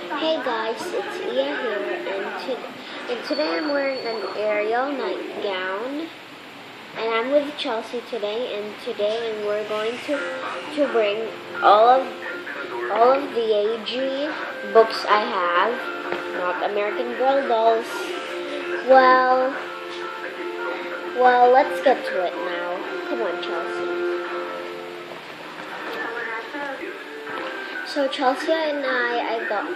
Hey guys, it's Iya here, and today I'm wearing an Ariel nightgown, and I'm with Chelsea today, and today we're going to bring all of the AG books I have, not American Girl dolls. Well, let's get to it now. Come on, Chelsea. So Chelsea and I got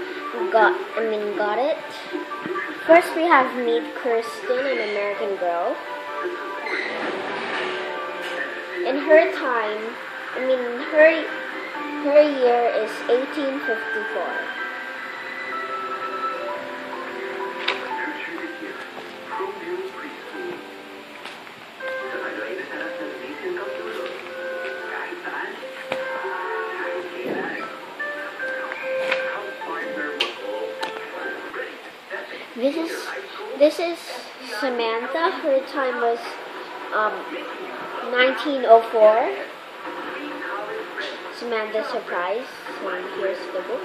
it. First we have Meet Kirsten, an American Girl. In her time, her year is 1854. This is Samantha. Her time was 1904. Samantha Surprise. So here's the book.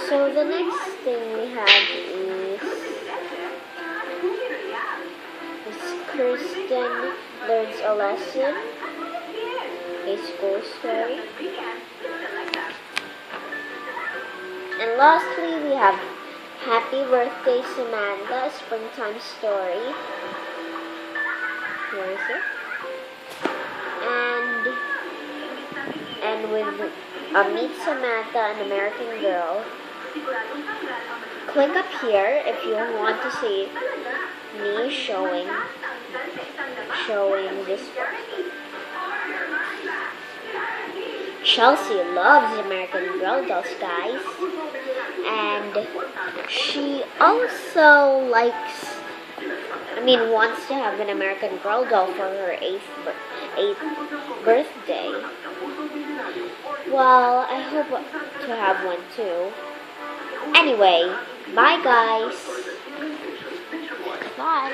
So the next thing we have is Kirsten Learns a Lesson, a school story. And lastly, we have Happy Birthday Samantha, Springtime Story. Here is it. And with Meet Samantha, an American Girl. Click up here if you want to see me showing this book. Chelsea loves American Girl dolls, guys. And she also wants to have an American Girl doll for her 8th birthday. Well, I hope to have one too. Anyway, bye guys. Bye.